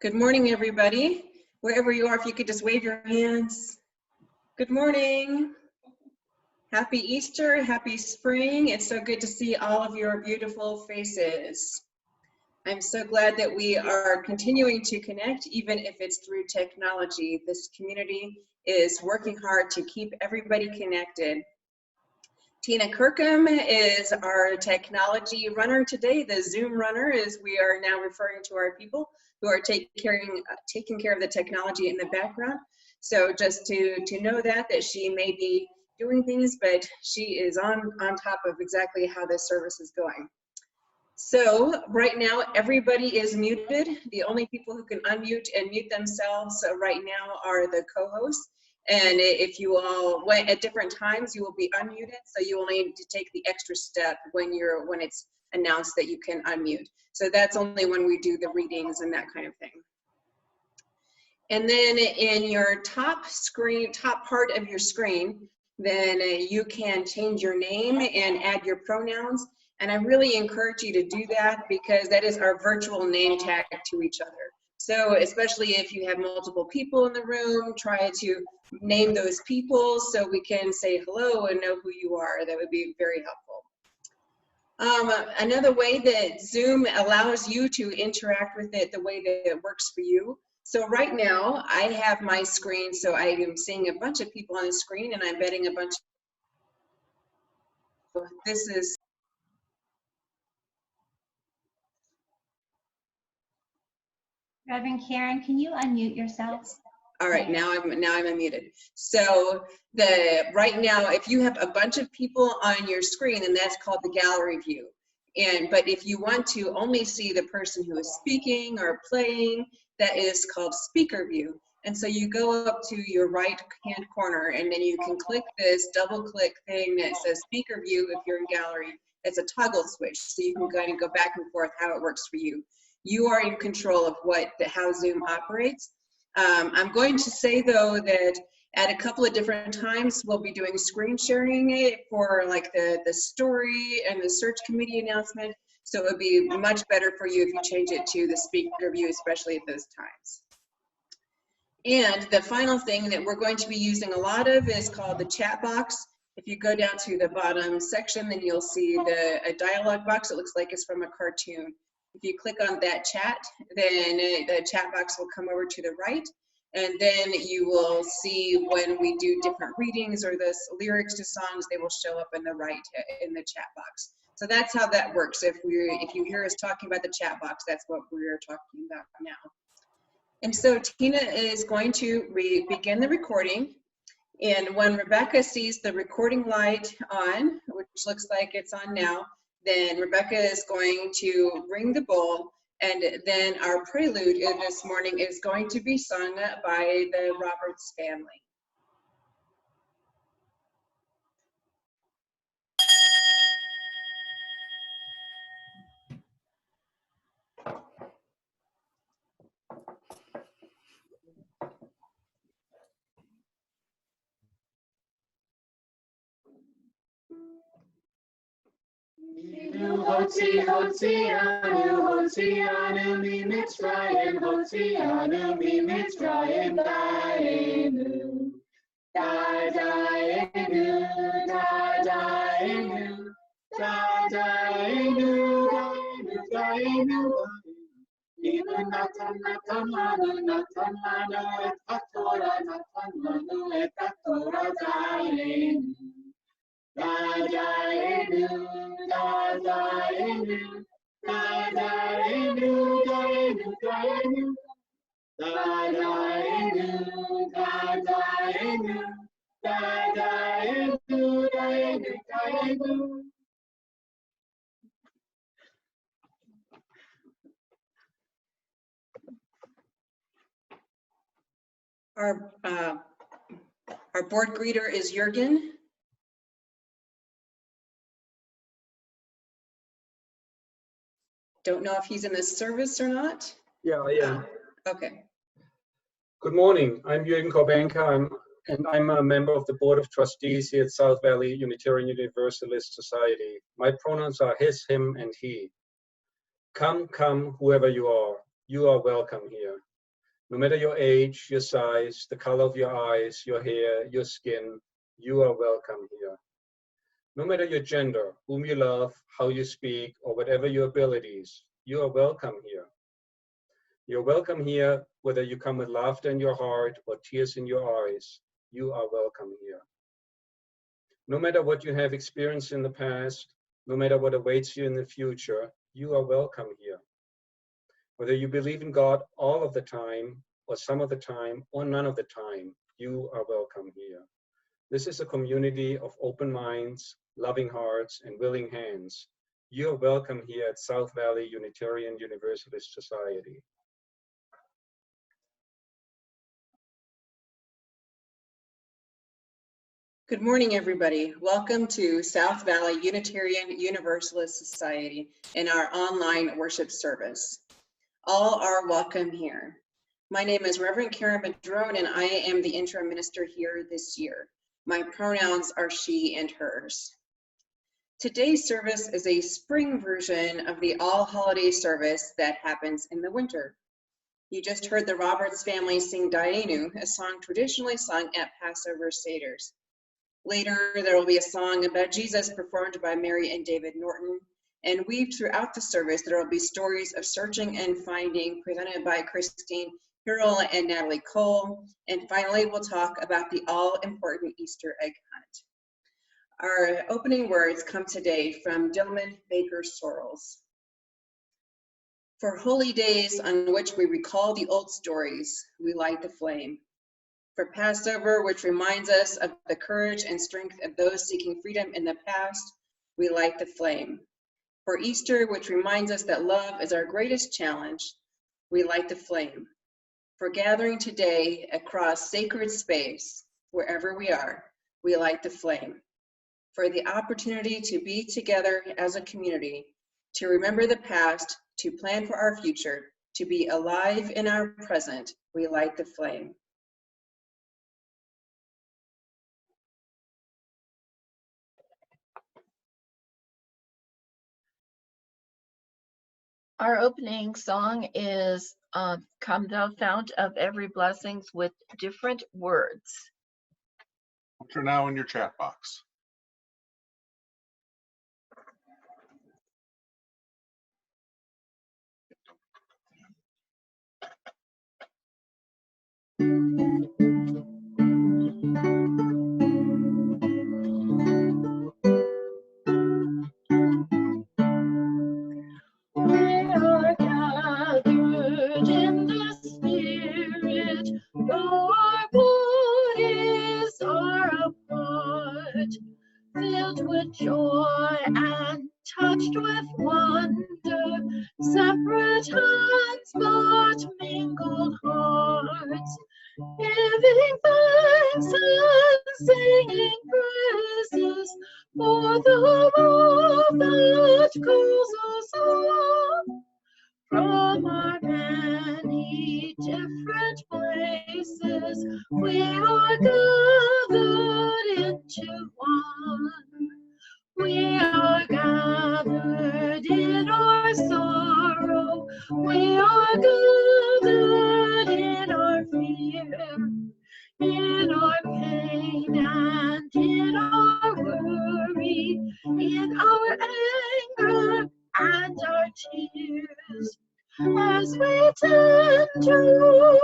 Good morning, everybody. Wherever you are, if you could just wave your hands. Good morning. Happy Easter, happy spring. It's so good to see all of your beautiful faces. I'm so glad that we are continuing to connect, even if it's through technology. This community is working hard to keep everybody connected. Tina Kirkham is our technology runner today. The Zoom runner, as we are now referring to our people who are taking care of the technology in the background. So just to know that she may be doing things, but she is on top of exactly how this service is going. So right now, everybody is muted. The only people who can unmute and mute themselves right now are the co-hosts. And if you all went at different times, you will be unmuted. So you will need to take the extra step when it's announced that you can unmute. So that's only when we do the readings and that kind of thing. And then in your top part of your screen, then you can change your name and add your pronouns. And I really encourage you to do that because that is our virtual name tag to each other. So especially if you have multiple people in the room, try to name those people so we can say hello and know who you are. That would be very helpful. Another way that Zoom allows you to interact with it the way that it works for you. So right now I have my screen, so I am seeing a bunch of people on the screen and I'm betting a bunch of, this is, Reverend Karen, can you unmute yourself? yes. All right, now I'm unmuted. So right now, if you have a bunch of people on your screen, then that's called the gallery view. But if you want to only see the person who is speaking or playing, that is called speaker view. And so you go up to your right hand corner and then you can click this double click thing that says speaker view if you're in gallery. It's a toggle switch, so you can kind of go back and forth how it works for you. You are in control of how Zoom operates. I'm going to say though that at a couple of different times we'll be doing screen sharing for like the story and the search committee announcement. So it would be much better for you if you change it to the speaker view, especially at those times. And the final thing that we're going to be using a lot of is called the chat box. If you go down to the bottom section, then you'll see a dialog box. It looks like it's from a cartoon. If you click on that chat, then the chat box will come over to the right, and then you will see when we do different readings or the lyrics to songs, they will show up in the right in the chat box. So that's how that works. If you hear us talking about the chat box, that's what we're talking about now. And so Tina is going to begin the recording. And when Rebecca sees the recording light on, which looks like it's on now, then Rebecca is going to ring the bowl, and then our prelude this morning is going to be sung by the Roberts family. Hotianu, Hotianu, mi Mitzrayim, Hotianu, mi Mitzrayim, Daenu, Daenu, Daenu, Daenu, Daenu, Even Natan Lanu, et Hatorah, Natan Lanu, et Hatorah, Daenu. Daenu, Daenu, Daenu, Daenu, Daenu, Daenu, Daenu, Daenu, Daenu, Daenu. Our board greeter is Jürgen. Don't know if he's in this service or not. Yeah, I am. Okay. Good morning. I'm Jürgen Korbenka, and I'm a member of the Board of Trustees here at South Valley Unitarian Universalist Society. My pronouns are his, him, and he. Come, come, whoever you are welcome here. No matter your age, your size, the color of your eyes, your hair, your skin, you are welcome here. No matter your gender, whom you love, how you speak, or whatever your abilities, you are welcome here. You're welcome here, whether you come with laughter in your heart or tears in your eyes, you are welcome here. No matter what you have experienced in the past, no matter what awaits you in the future, you are welcome here. Whether you believe in God all of the time, or some of the time, or none of the time, you are welcome here. This is a community of open minds, loving hearts, and willing hands. You are welcome here at South Valley Unitarian Universalist Society. Good morning, everybody. Welcome to South Valley Unitarian Universalist Society in our online worship service. All are welcome here. My name is Reverend Karen Madrone, and I am the interim minister here this year. My pronouns are she and hers. Today's service is a spring version of the all holiday service that happens in the winter. You just heard the Roberts family sing Dayenu, a song traditionally sung at Passover Seders. Later, there will be a song about Jesus performed by Mary and David Norton. And weaved throughout the service, there will be stories of searching and finding presented by Christine Hurrell and Natalie Cole. And finally, we'll talk about the all-important Easter egg hunt. Our opening words come today from Dillman Baker Sorrells. For holy days on which we recall the old stories, we light the flame. For Passover, which reminds us of the courage and strength of those seeking freedom in the past, we light the flame. For Easter, which reminds us that love is our greatest challenge, we light the flame. For gathering today across sacred space, wherever we are, we light the flame. For the opportunity to be together as a community, to remember the past, to plan for our future, to be alive in our present, we light the flame. Our opening song is Come Thou Fount of Every Blessings with different words. Which are now in your chat box. Filled with joy and touched with wonder, separate hands but mingled hearts, giving thanks and singing praises for the love that calls us all from our many different places. We are gathered into one. We are gathered in our sorrow. We are gathered in our fear, in our pain and in our worry, in our anger and our tears. As we tend to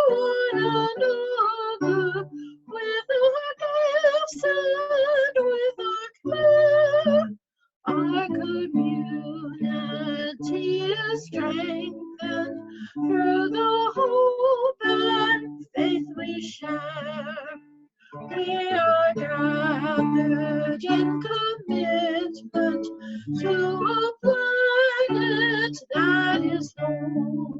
one another with our gifts and with our care, our community is strengthened through the hope and faith we share. We are gathered in commitment to a planet that is whole.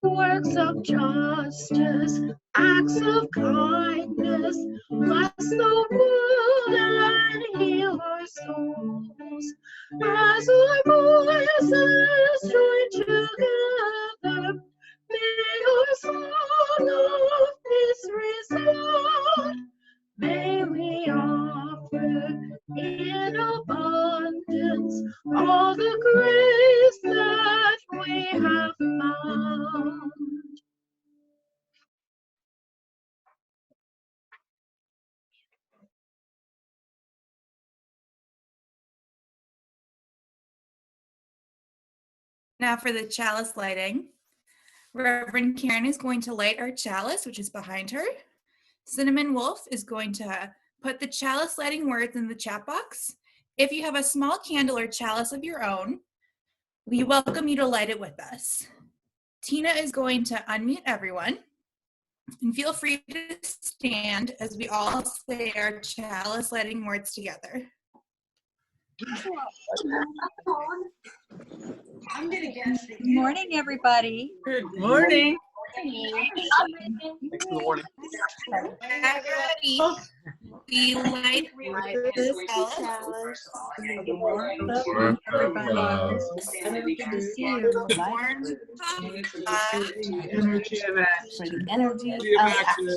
Works of justice, acts of kindness, bless the world and heal our souls. As our voices join together, may our song of peace resound. May we offer in abundance all the grace that we have found. Now for the chalice lighting. Reverend Karen is going to light our chalice, which is behind her. Cinnamon Wolf is going to put the chalice lighting words in the chat box. If you have a small candle or chalice of your own, we welcome you to light it with us. Tina is going to unmute everyone. And feel free to stand as we all say our chalice lighting words together. I'm gonna guess that Good morning, everybody. Good morning. Good morning. Ready? We light this chalice. Good to see you. Energy of For the energy of action.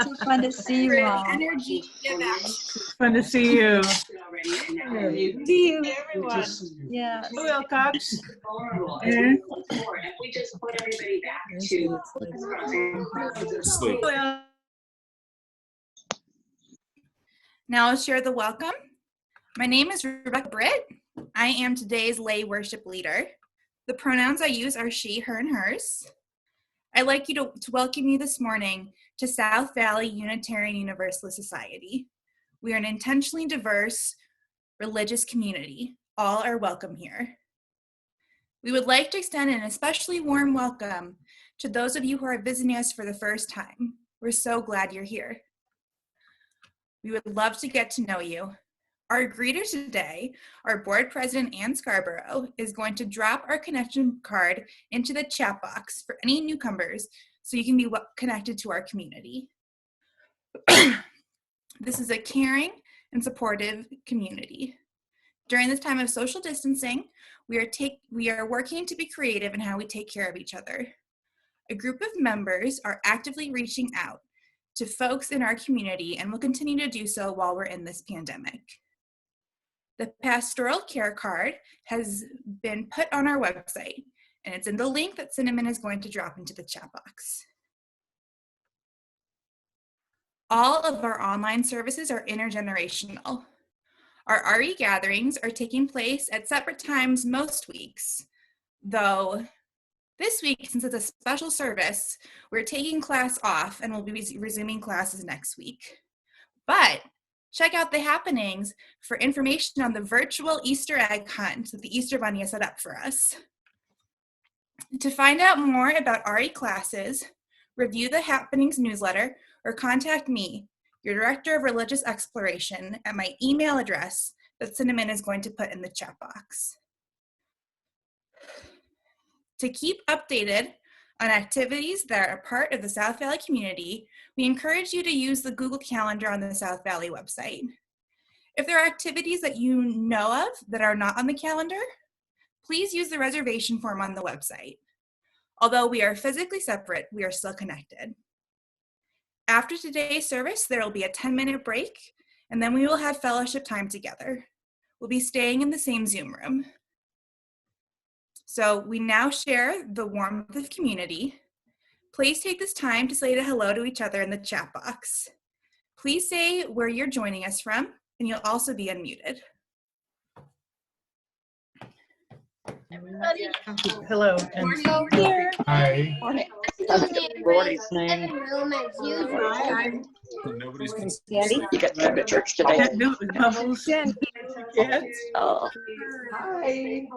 So fun to see you all. Energy of action. Fun to see you. See you, everyone. Yeah. Wilcox. we just put everybody back to Sleep. Now I'll share the welcome. My name is Rebecca Britt. I am today's lay worship leader. The pronouns I use are she, her, and hers. I'd like you to welcome you this morning to South Valley Unitarian Universalist Society. We are an intentionally diverse religious community. All are welcome here. We would like to extend an especially warm welcome to those of you who are visiting us for the first time. We're so glad you're here. We would love to get to know you. Our greeter today, our board president, Ann Scarborough, is going to drop our connection card into the chat box for any newcomers so you can be connected to our community. This is a caring and supportive community. During this time of social distancing, we are working to be creative in how we take care of each other. A group of members are actively reaching out to folks in our community and will continue to do so while we're in this pandemic. The pastoral care card has been put on our website, and it's in the link that Cinnamon is going to drop into the chat box. All of our online services are intergenerational. Our RE gatherings are taking place at separate times most weeks, though this week, since it's a special service, we're taking class off and we'll be resuming classes next week. But check out the happenings for information on the virtual Easter egg hunt that the Easter Bunny has set up for us. To find out more about RE classes, review the happenings newsletter, or contact me, your Director of Religious Exploration, at my email address that Cinnamon is going to put in the chat box. To keep updated on activities that are part of the South Valley community, we encourage you to use the Google Calendar on the South Valley website. If there are activities that you know of that are not on the calendar, please use the reservation form on the website. Although we are physically separate, we are still connected. After today's service, there will be a 10-minute break, and then we will have fellowship time together. We'll be staying in the same Zoom room. So we now share the warmth of community. Please take this time to say hello to each other in the chat box. Please say where you're joining us from, and you'll also be unmuted. Everybody. Hello. Here. Hi. Everybody's name. Room as usual. Nobody's been. You got to come to church today. Can't do it with bubbles. Kids. Oh, Hi.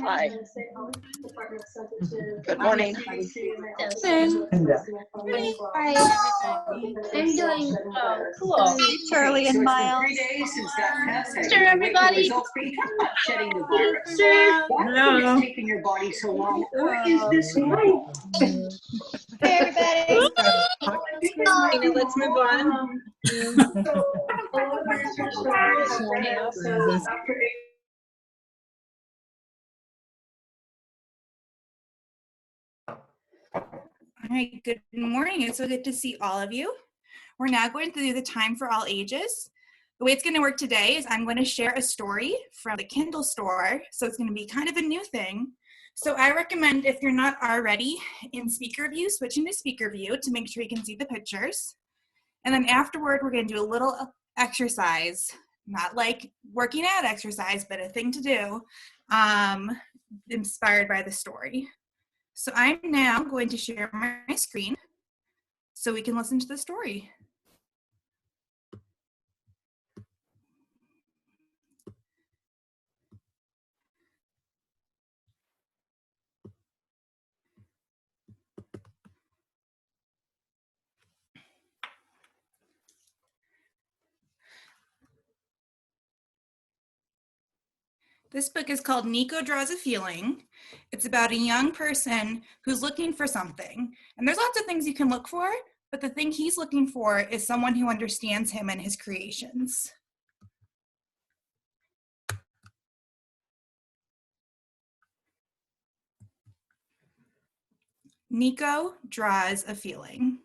hi. Good morning. Hi. I'm doing Cool. Charlie and Miles. 3 days since that test. and Sure, you're waiting for everybody. results, but you talk about shedding the virus. Why Hello. is it taking your body so long? Or is this right? Hey, everybody. Tina, let's move on. All right, good morning. It's so good to see all of you. We're now going to do the time for all ages. The way it's going to work today is I'm going to share a story from the Kindle store. So it's going to be kind of a new thing. So I recommend, if you're not already in speaker view, switching to speaker view to make sure you can see the pictures. And then afterward, we're going to do a little exercise, not like working out exercise, but a thing to do. inspired by the story. So I'm now going to share my screen so we can listen to the story. This book is called Nico Draws a Feeling. It's about a young person who's looking for something. And there's lots of things you can look for, but the thing he's looking for is someone who understands him and his creations. Nico Draws a Feeling.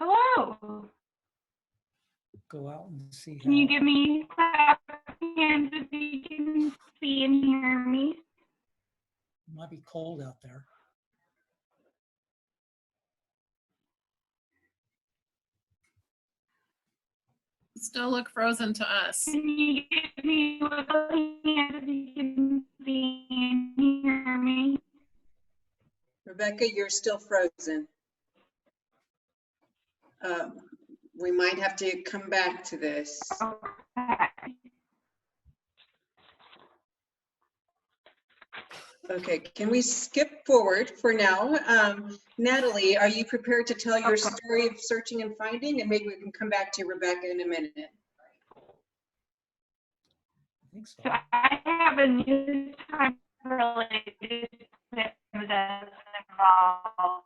Hello. Go out and see Can you give me clap hands if you can see and hear me? It might be cold out there. Still look frozen to us. Can you give me a hands if you can see and hear me? Rebecca, you're still frozen. We might have to come back to this. Okay. Okay, can we skip forward for now? Natalie, are you prepared to tell your story of searching and finding? And maybe we can come back to Rebecca in a minute. I think so. So I have a new time related that doesn't involve.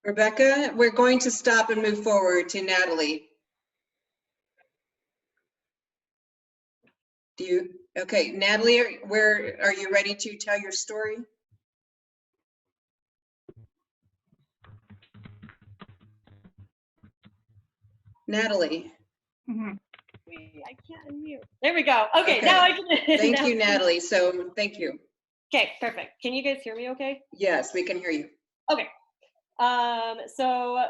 Rebecca, we're going to stop and move forward to Natalie. Okay, Natalie, are you ready to tell your story? Natalie. Mm-hmm. I can't unmute. There we go. Okay, now I can. Thank you, Natalie. So thank you. Okay, perfect. Can you guys hear me okay? Yes, we can hear you. Okay. So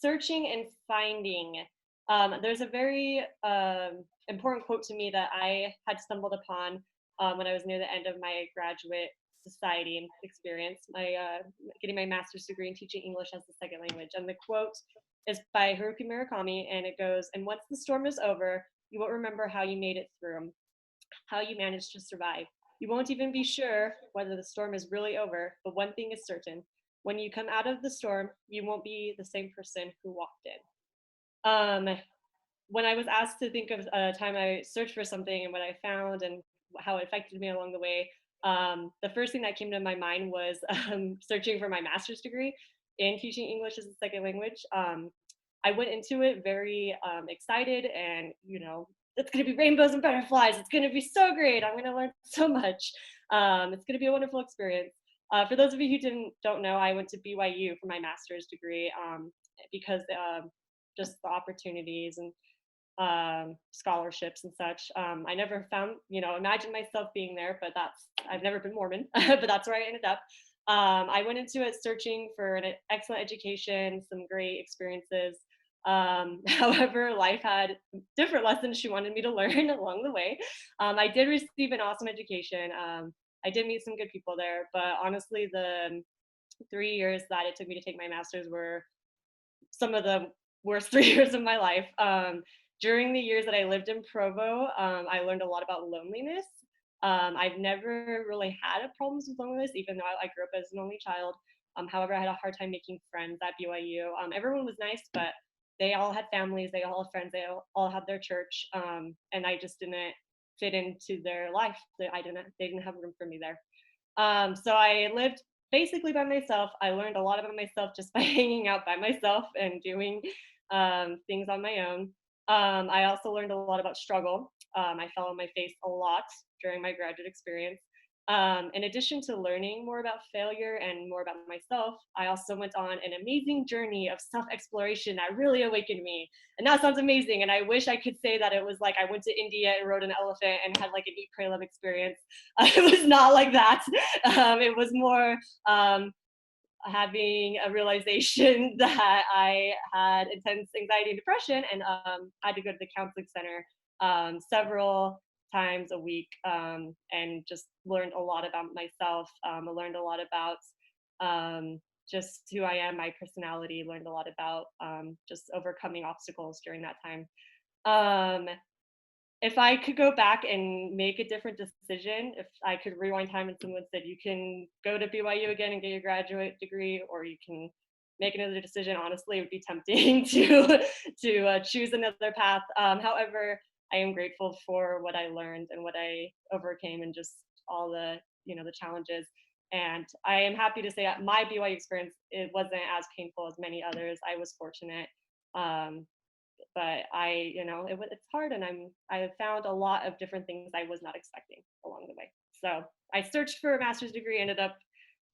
searching and finding. There's a very important quote to me that I had stumbled upon when I was near the end of my graduate society experience, getting my master's degree in teaching English as a second language. And the quote is by Haruki Murakami, and it goes, "And once the storm is over, you won't remember how you made it through, how you managed to survive. You won't even be sure whether the storm is really over, but one thing is certain. When you come out of the storm, you won't be the same person who walked in." When I was asked to think of a time I searched for something and what I found and how it affected me along the way, the first thing that came to my mind was searching for my master's degree in teaching English as a second language. I went into it very excited, and it's going to be rainbows and butterflies. It's going to be so great. I'm going to learn so much. It's going to be a wonderful experience. For those of you who don't know, I went to BYU for my master's degree because just the opportunities and scholarships and such. I never imagined myself being there, but I've never been Mormon, but that's where I ended up. I went into it searching for an excellent education, some great experiences. However, life had different lessons she wanted me to learn along the way. I did receive an awesome education. I did meet some good people there, but honestly, the 3 years that it took me to take my master's were some of the worst 3 years of my life. During the years that I lived in Provo, I learned a lot about loneliness. I've never really had problems with loneliness, even though I grew up as an only child. However, I had a hard time making friends at BYU. Everyone was nice, but they all had families, they all had friends, they all had their church, and I just didn't fit into their life. They didn't have room for me there. So I lived basically by myself. I learned a lot about myself just by hanging out by myself and doing things on my own. I also learned a lot about struggle. I fell on my face a lot during my graduate experience. In addition to learning more about failure and more about myself, I also went on an amazing journey of self-exploration that really awakened me. And that sounds amazing. And I wish I could say that it was like I went to India and rode an elephant and had like an eat, pray, love experience. It was not like that. It was more having a realization that I had intense anxiety and depression, and I had to go to the counseling center several times a week, and just learned a lot about myself. I learned a lot about just who I am, my personality, learned a lot about just overcoming obstacles during that time. If I could go back and make a different decision, if I could rewind time and someone said, you can go to BYU again and get your graduate degree, or you can make another decision, honestly, it would be tempting to choose another path. However, I am grateful for what I learned and what I overcame and just all the challenges. And I am happy to say that my BYU experience, it wasn't as painful as many others. I was fortunate. But it's hard, and I found a lot of different things I was not expecting along the way. So I searched for a master's degree, ended up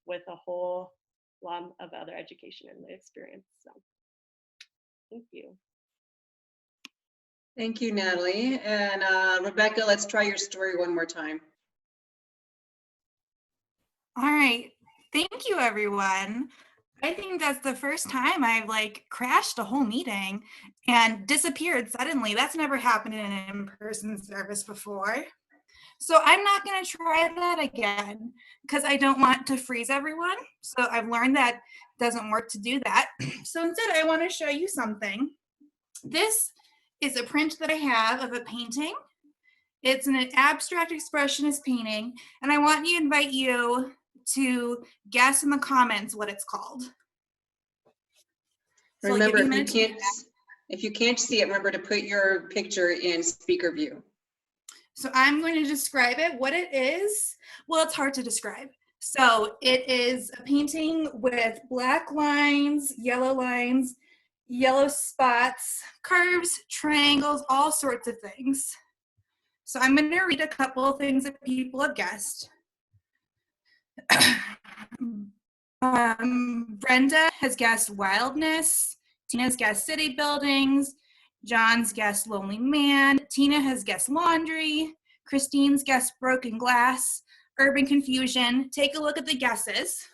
with a whole lot of other education and experience. So thank you. Thank you, Natalie. And Rebecca, let's try your story one more time. All right. Thank you, everyone. I think that's the first time I've crashed a whole meeting and disappeared suddenly. That's never happened in an in-person service before. So I'm not going to try that again because I don't want to freeze everyone. So I've learned that it doesn't work to do that. So instead, I want to show you something. This is a print that I have of a painting. It's an abstract expressionist painting, and I want to invite you to guess in the comments what it's called. So remember, if you can't see it, remember to put your picture in speaker view. So I'm going to describe it. What it is, well, it's hard to describe. So it is a painting with black lines, yellow spots, curves, triangles, all sorts of things. So I'm going to read a couple of things that people have guessed. Brenda has guessed wildness. Tina's guessed city buildings. John's guessed lonely man. Tina has guessed laundry. Christine's guessed broken glass. Urban confusion. Take a look at the guesses.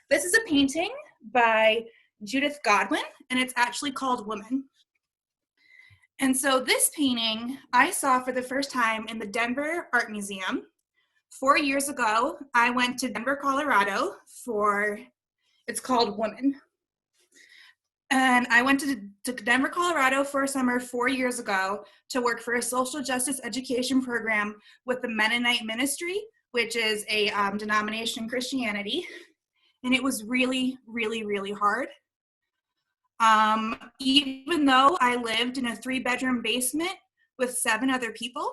This is a painting by Judith Godwin, and it's actually called Woman. And so this painting I saw for the first time in the Denver Art Museum 4 years ago, I went to Denver, Colorado it's called Women. And I went to Denver, Colorado for a summer 4 years ago to work for a social justice education program with the Mennonite ministry, which is a denomination in Christianity. And it was really, really, really hard. Even though I lived in a 3-bedroom basement with 7 other people,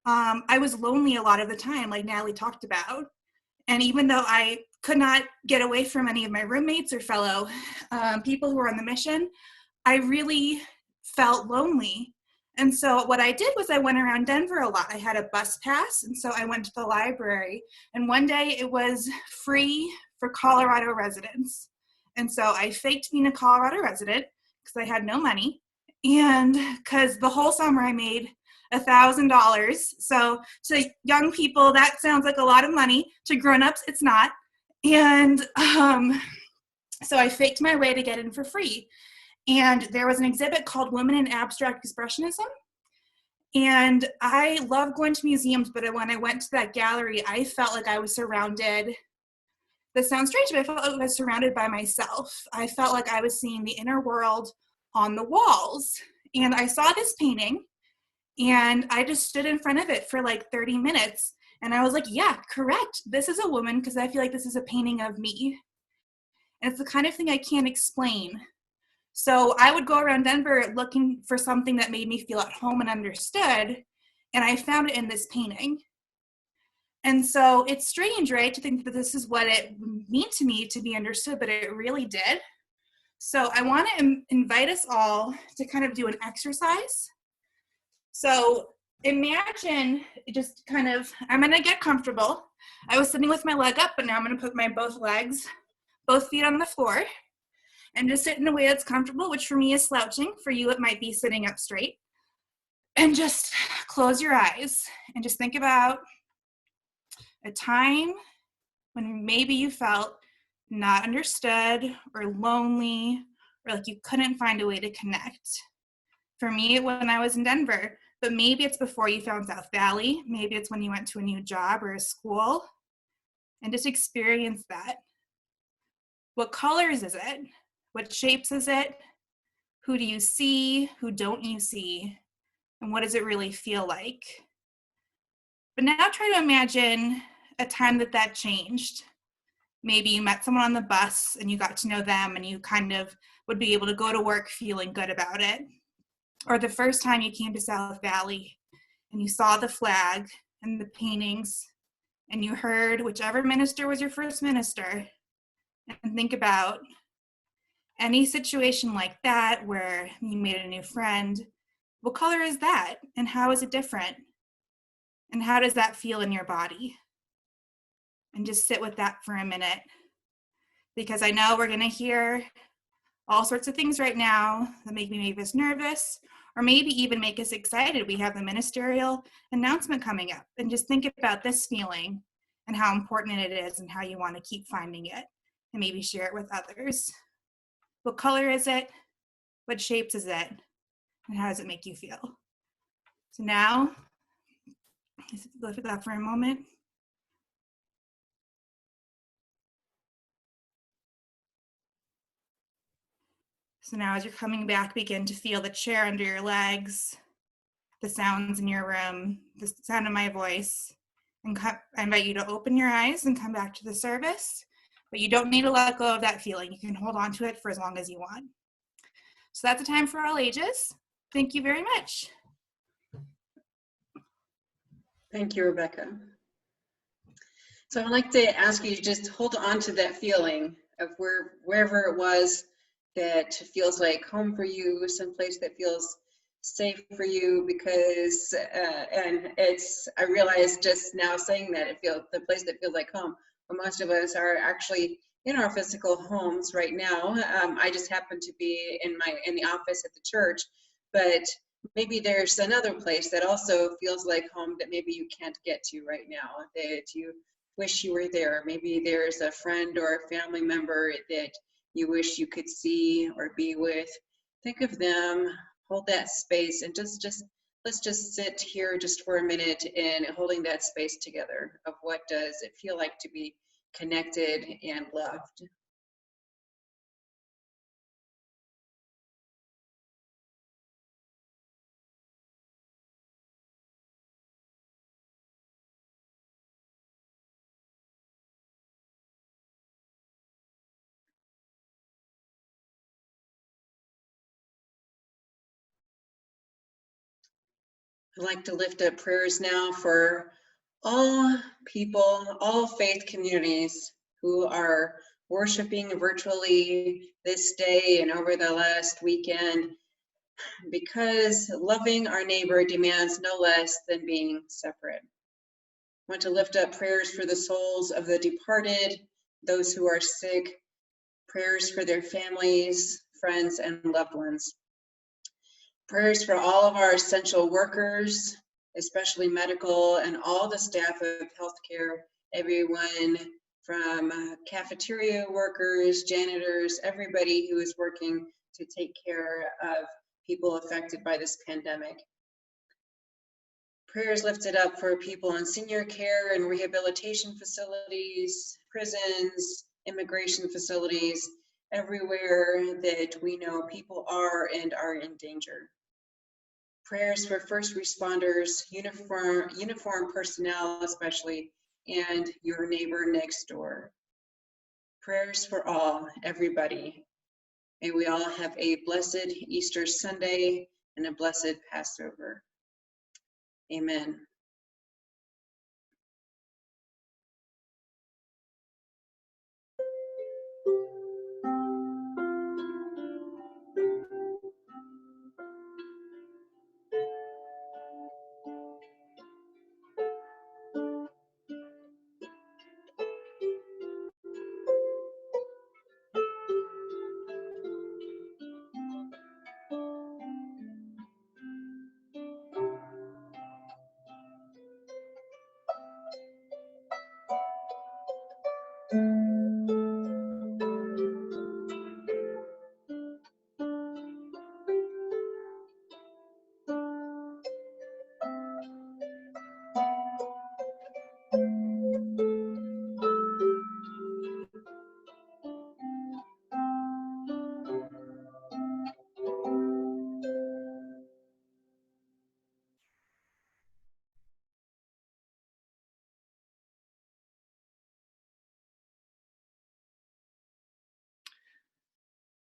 I was lonely a lot of the time, like Natalie talked about. And even though I could not get away from any of my roommates or fellow people who were on the mission, I really felt lonely. And so what I did was I went around Denver a lot. I had a bus pass, and so I went to the library. And one day it was free for Colorado residents. And so I faked being a Colorado resident because I had no money. And because the whole summer I made $1,000. So to young people, that sounds like a lot of money. To grown-ups, it's not. And so I faked my way to get in for free. And there was an exhibit called Women in Abstract Expressionism. And I love going to museums, but when I went to that gallery, I felt like I was surrounded. This sounds strange, but I felt like I was surrounded by myself. I felt like I was seeing the inner world on the walls. And I saw this painting, and I just stood in front of it for like 30 minutes. And I was like, yeah, correct. This is a woman, because I feel like this is a painting of me. And it's the kind of thing I can't explain. So I would go around Denver looking for something that made me feel at home and understood. And I found it in this painting. And so it's strange, right, to think that this is what it meant to me to be understood, but it really did. So I want to invite us all to kind of do an exercise. So imagine just kind of, I'm going to get comfortable. I was sitting with my leg up, but now I'm going to put my both feet on the floor, and just sit in a way that's comfortable, which for me is slouching. For you, it might be sitting up straight. And just close your eyes and just think about a time when maybe you felt not understood or lonely, or like you couldn't find a way to connect. For me, when I was in Denver, but maybe it's before you found South Valley. Maybe it's when you went to a new job or a school, and just experience that. What colors is it? What shapes is it? Who do you see? Who don't you see? And what does it really feel like? But now try to imagine a time that changed. Maybe you met someone on the bus and you got to know them, and you kind of would be able to go to work feeling good about it. Or the first time you came to South Valley and you saw the flag and the paintings, and you heard whichever minister was your first minister. And think about any situation like that where you made a new friend. What color is that? And how is it different? And how does that feel in your body? And just sit with that for a minute. Because I know we're going to hear all sorts of things right now that make us nervous, or maybe even make us excited. We have the ministerial announcement coming up. And just think about this feeling and how important it is, and how you want to keep finding it, and maybe share it with others. What color is it? What shapes is it? And how does it make you feel? So now, just look at that for a moment. So now as you're coming back, begin to feel the chair under your legs, the sounds in your room, the sound of my voice. And I invite you to open your eyes and come back to the service, but you don't need to let go of that feeling. You can hold on to it for as long as you want. So that's a time for all ages. Thank you very much. Thank you, Rebecca. So I'd like to ask you to just hold on to that feeling of wherever it was that feels like home for you, someplace that feels safe for you, because and I realize just now saying that the place that feels like home for most of us are actually in our physical homes right now. I just happen to be in the office at the church, but maybe there's another place that also feels like home that maybe you can't get to right now, that you wish you were there. Maybe there's a friend or a family member that you wish you could see or be with. Think of them, hold that space, and just let's just sit here just for a minute and holding that space together of what does it feel like to be connected and loved. I'd like to lift up prayers now for all people, all faith communities who are worshiping virtually this day and over the last weekend, because loving our neighbor demands no less than being separate. I want to lift up prayers for the souls of the departed, those who are sick, prayers for their families, friends, and loved ones. Prayers for all of our essential workers, especially medical, and all the staff of healthcare, everyone from cafeteria workers, janitors, everybody who is working to take care of people affected by this pandemic. Prayers lifted up for people in senior care and rehabilitation facilities, prisons, immigration facilities, everywhere that we know people are and are in danger. Prayers for first responders, uniform personnel especially, and your neighbor next door. Prayers for all, everybody. May we all have a blessed Easter Sunday and a blessed Passover. Amen.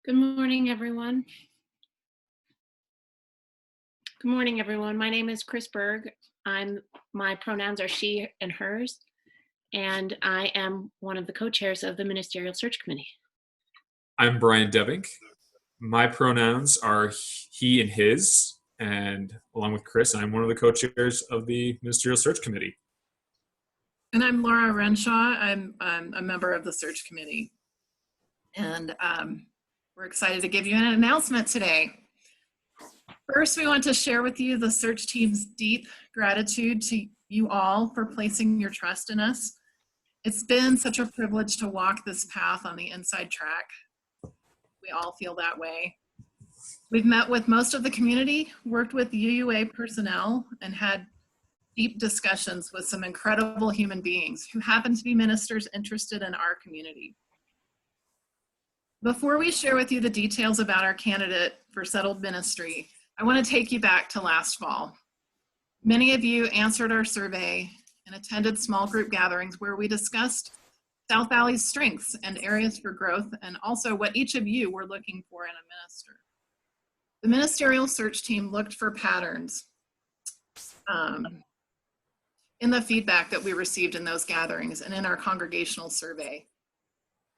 Good morning, everyone. Good morning, everyone. My name is Chris Berg. My pronouns are she and hers, and I am one of the co-chairs of the Ministerial Search Committee. I'm Brian Devink. My pronouns are he and his, and along with Chris, I'm one of the co-chairs of the Ministerial Search Committee. And I'm Laura Renshaw. I'm a member of the Search Committee. And we're excited to give you an announcement today. First, we want to share with you the search team's deep gratitude to you all for placing your trust in us. It's been such a privilege to walk this path on the inside track. We all feel that way. We've met with most of the community, worked with UUA personnel, and had deep discussions with some incredible human beings who happen to be ministers interested in our community. Before we share with you the details about our candidate for settled ministry, I want to take you back to last fall. Many of you answered our survey and attended small group gatherings where we discussed South Valley's strengths and areas for growth, and also what each of you were looking for in a minister. The ministerial search team looked for patterns in the feedback that we received in those gatherings and in our congregational survey.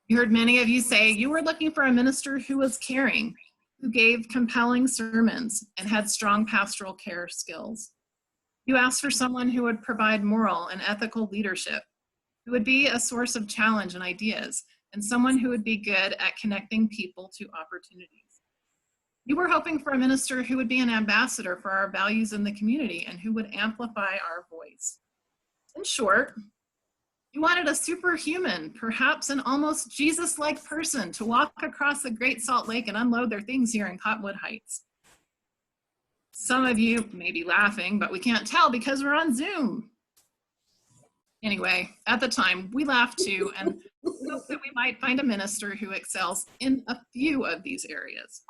You heard many of you say you were looking for a minister who was caring, who gave compelling sermons and had strong pastoral care skills. You asked for someone who would provide moral and ethical leadership, who would be a source of challenge and ideas, and someone who would be good at connecting people to opportunities. You were hoping for a minister who would be an ambassador for our values in the community and who would amplify our voice. In short, you wanted a superhuman, perhaps an almost Jesus-like person to walk across the Great Salt Lake and unload their things here in Cottonwood Heights. Some of you may be laughing, but we can't tell because we're on Zoom. Anyway, at the time, we laughed too and hoped that we might find a minister who excels in a few of these areas.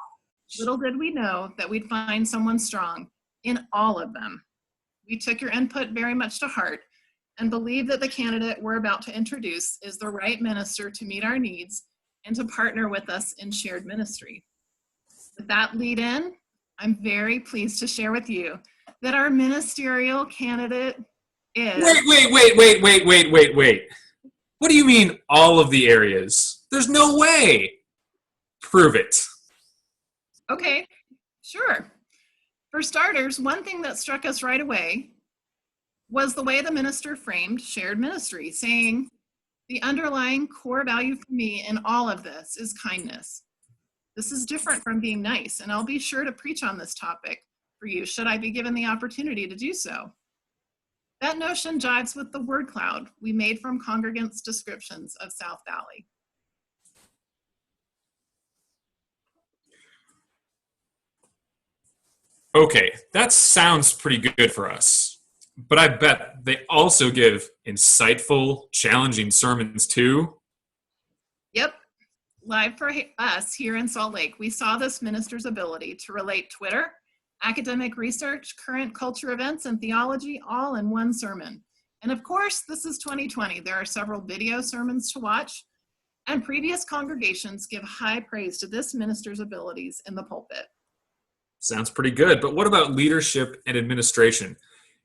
Little did we know that we'd find someone strong in all of them. We took your input very much to heart and believe that the candidate we're about to introduce is the right minister to meet our needs and to partner with us in shared ministry. With that lead in, I'm very pleased to share with you that our ministerial candidate is... Wait. What do you mean all of the areas? There's no way. Prove it. Okay, sure. For starters, one thing that struck us right away was the way the minister framed shared ministry, saying, the underlying core value for me in all of this is kindness. This is different from being nice, and I'll be sure to preach on this topic for you should I be given the opportunity to do so. That notion jives with the word cloud we made from congregants' descriptions of South Valley. Okay, that sounds pretty good for us. But I bet they also give insightful, challenging sermons too. Yep. Live for us here in Salt Lake, we saw this minister's ability to relate Twitter, academic research, current culture events, and theology all in one sermon. And of course, this is 2020. There are several video sermons to watch, and previous congregations give high praise to this minister's abilities in the pulpit. Sounds pretty good, but what about leadership and administration?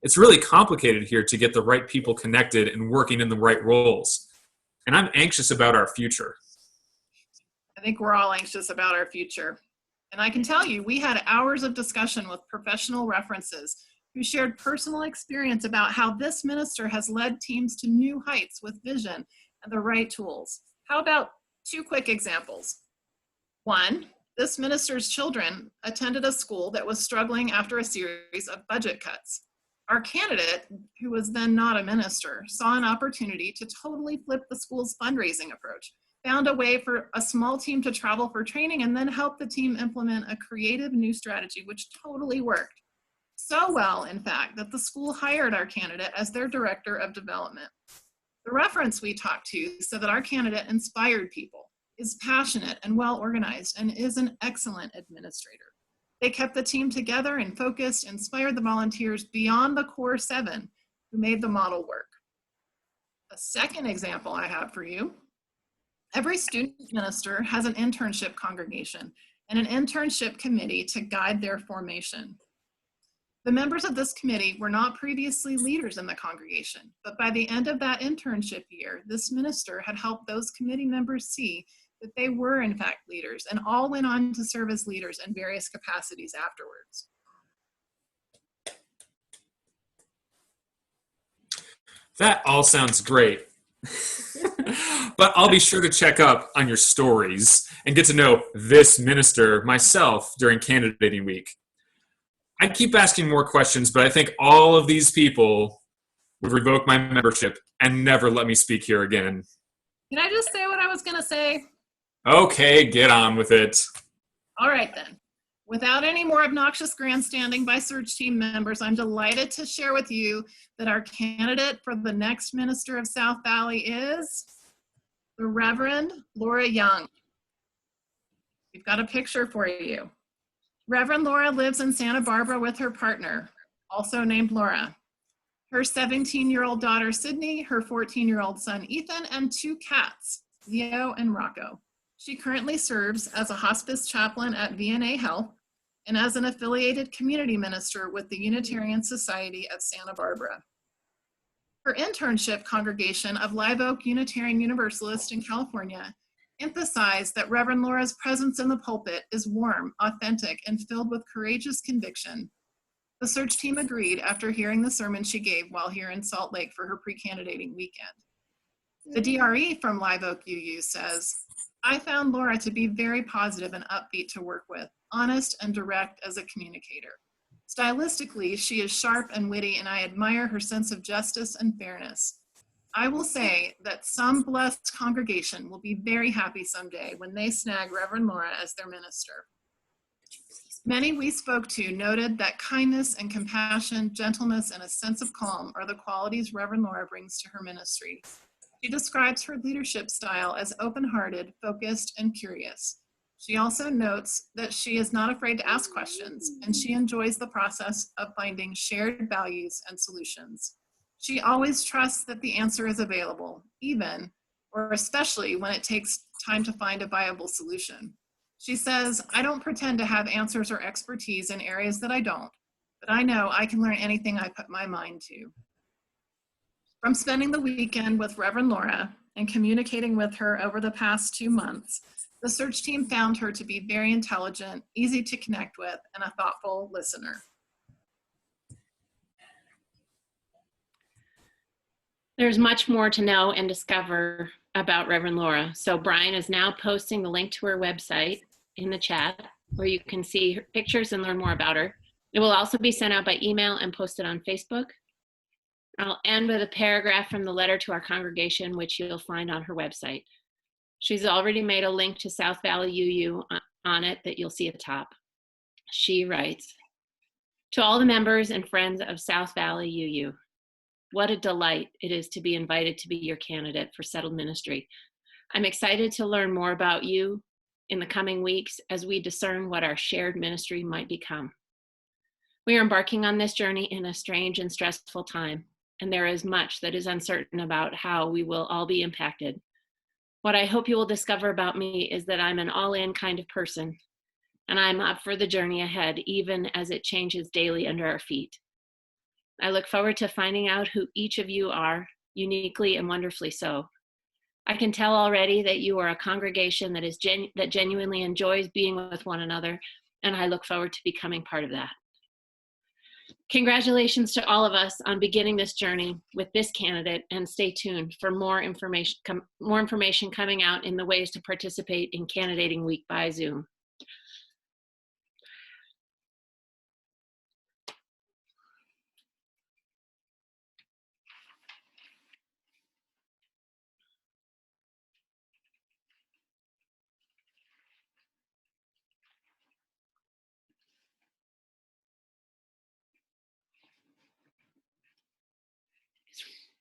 It's really complicated here to get the right people connected and working in the right roles. And I'm anxious about our future. I think we're all anxious about our future. And I can tell you, we had hours of discussion with professional references who shared personal experience about how this minister has led teams to new heights with vision and the right tools. How about 2 quick examples? 1, this minister's children attended a school that was struggling after a series of budget cuts. Our candidate, who was then not a minister, saw an opportunity to totally flip the school's fundraising approach, found a way for a small team to travel for training, and then helped the team implement a creative new strategy, which totally worked. So well, in fact, that the school hired our candidate as their director of development. The reference we talked to said that our candidate inspired people, is passionate and well organized, and is an excellent administrator. They kept the team together and focused, inspired the volunteers beyond the core 7 who made the model work. A second example I have for you. Every student minister has an internship congregation and an internship committee to guide their formation. The members of this committee were not previously leaders in the congregation, but by the end of that internship year, this minister had helped those committee members see that they were in fact leaders, and all went on to serve as leaders in various capacities afterwards. That all sounds great. But I'll be sure to check up on your stories and get to know this minister myself during candidating week. I keep asking more questions, but I think all of these people would revoke my membership and never let me speak here again. Can I just say what I was going to say? Okay, get on with it. All right then. Without any more obnoxious grandstanding by search team members, I'm delighted to share with you that our candidate for the next minister of South Valley is the Reverend Laura Young. We've got a picture for you. Reverend Laura lives in Santa Barbara with her partner, also named Laura, her 17-year-old daughter, Sydney, her 14-year-old son, Ethan, and 2 cats, Leo and Rocco. She currently serves as a hospice chaplain at VNA Health and as an affiliated community minister with the Unitarian Society of Santa Barbara. Her internship congregation of Live Oak Unitarian Universalist in California emphasized that Reverend Laura's presence in the pulpit is warm, authentic, and filled with courageous conviction. The search team agreed after hearing the sermon she gave while here in Salt Lake for her pre-candidating weekend. The DRE from Live Oak UU says, I found Laura to be very positive and upbeat to work with, honest and direct as a communicator. Stylistically, she is sharp and witty, and I admire her sense of justice and fairness. I will say that some blessed congregation will be very happy someday when they snag Reverend Laura as their minister. Many we spoke to noted that kindness and compassion, gentleness, and a sense of calm are the qualities Reverend Laura brings to her ministry. She describes her leadership style as open-hearted, focused, and curious. She also notes that she is not afraid to ask questions, and she enjoys the process of finding shared values and solutions. She always trusts that the answer is available, even or especially when it takes time to find a viable solution. She says, I don't pretend to have answers or expertise in areas that I don't, but I know I can learn anything I put my mind to. From spending the weekend with Reverend Laura and communicating with her over the past 2 months, the search team found her to be very intelligent, easy to connect with, and a thoughtful listener. There's much more to know and discover about Reverend Laura. So Brian is now posting the link to her website in the chat where you can see her pictures and learn more about her. It will also be sent out by email and posted on Facebook. I'll end with a paragraph from the letter to our congregation, which you'll find on her website. She's already made a link to South Valley UU on it that you'll see at the top. She writes, to all the members and friends of South Valley UU, what a delight it is to be invited to be your candidate for settled ministry. I'm excited to learn more about you in the coming weeks as we discern what our shared ministry might become. We are embarking on this journey in a strange and stressful time, and there is much that is uncertain about how we will all be impacted. What I hope you will discover about me is that I'm an all-in kind of person, and I'm up for the journey ahead, even as it changes daily under our feet. I look forward to finding out who each of you are, uniquely and wonderfully so. I can tell already that you are a congregation that is that genuinely enjoys being with one another, and I look forward to becoming part of that. Congratulations to all of us on beginning this journey with this candidate, and stay tuned for more information coming out in the ways to participate in Candidating Week by Zoom.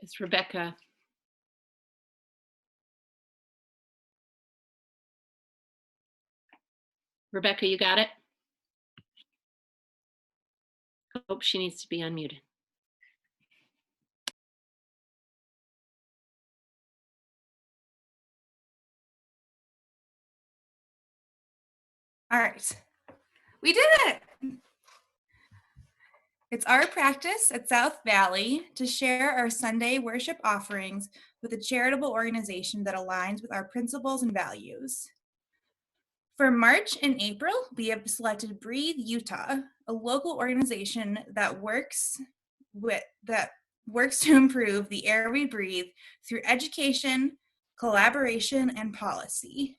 It's Rebecca. Rebecca, you got it? Oh, she needs to be unmuted. All right, we did it. It's our practice at South Valley to share our Sunday worship offerings with a charitable organization that aligns with our principles and values. For March and April, we have selected Breathe Utah, a local organization that works to improve the air we breathe through education, collaboration, and policy.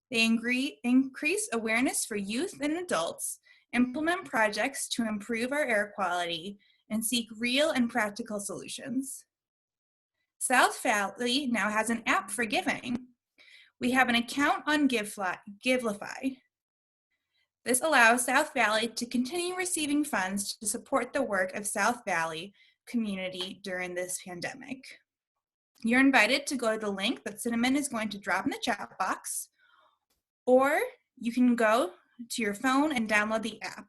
They increase awareness for youth and adults, implement projects to improve our air quality, and seek real and practical solutions. South Valley now has an app for giving. We have an account on Givelify. This allows South Valley to continue receiving funds to support the work of South Valley community during this pandemic. You're invited to go to the link that Cinnamon is going to drop in the chat box, or you can go to your phone and download the app.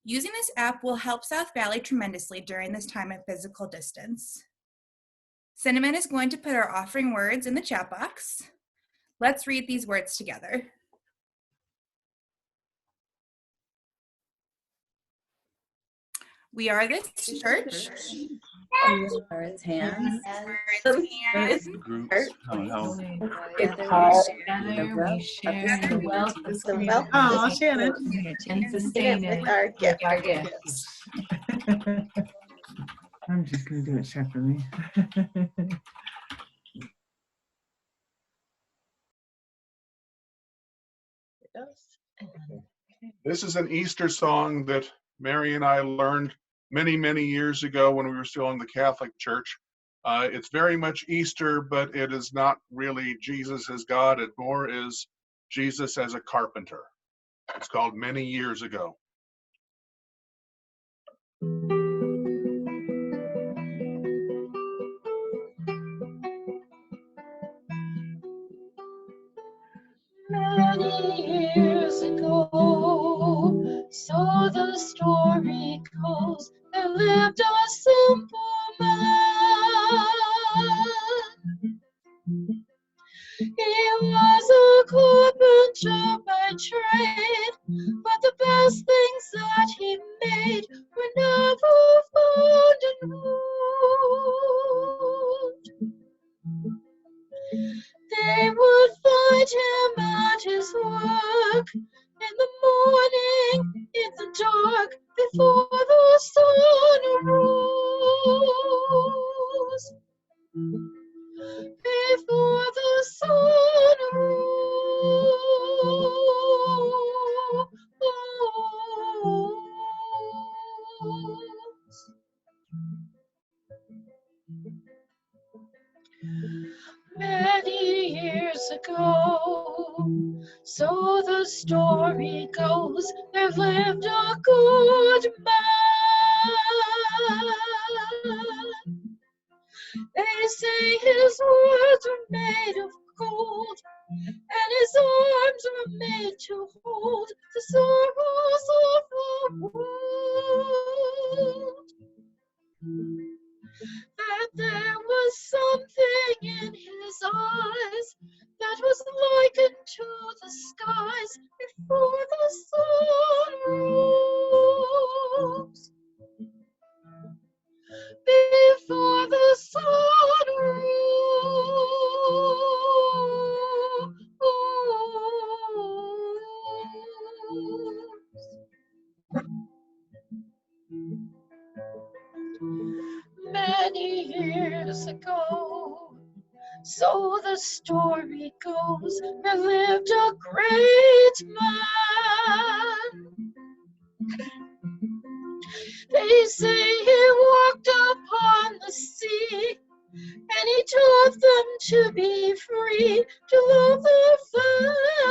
Using this app will help South Valley tremendously during this time of physical distance. Cinnamon is going to put our offering words in the chat box. Let's read these words together. We are this church. We are its hands. Groups. We share the wealth of community. Oh, Shannon. And sustain it with our gifts. I'm just going to do it separately. This is an Easter song that Mary and I learned many, many years ago when we were still in the Catholic Church. It's very much Easter, but it is not really Jesus as God. It more is Jesus as a carpenter. It's called Many Years Ago. Many years ago, so the story goes, there lived a simple man. He was a carpenter by trade, but the best things that he made were never found in gold. They would find him at his work in the morning, in the dark, before the sun arose. Before the sun arose. Many years ago, so the story goes, there lived a good man. They say his words were made of gold, and his arms were made to hold the sorrows of the world. That there was something in his eyes that was likened to the skies before the sun rose. Before the sun rose. Many years ago, so the story goes, there lived a great man. They say he walked upon the sea, and he taught them to be free, to love their fellows.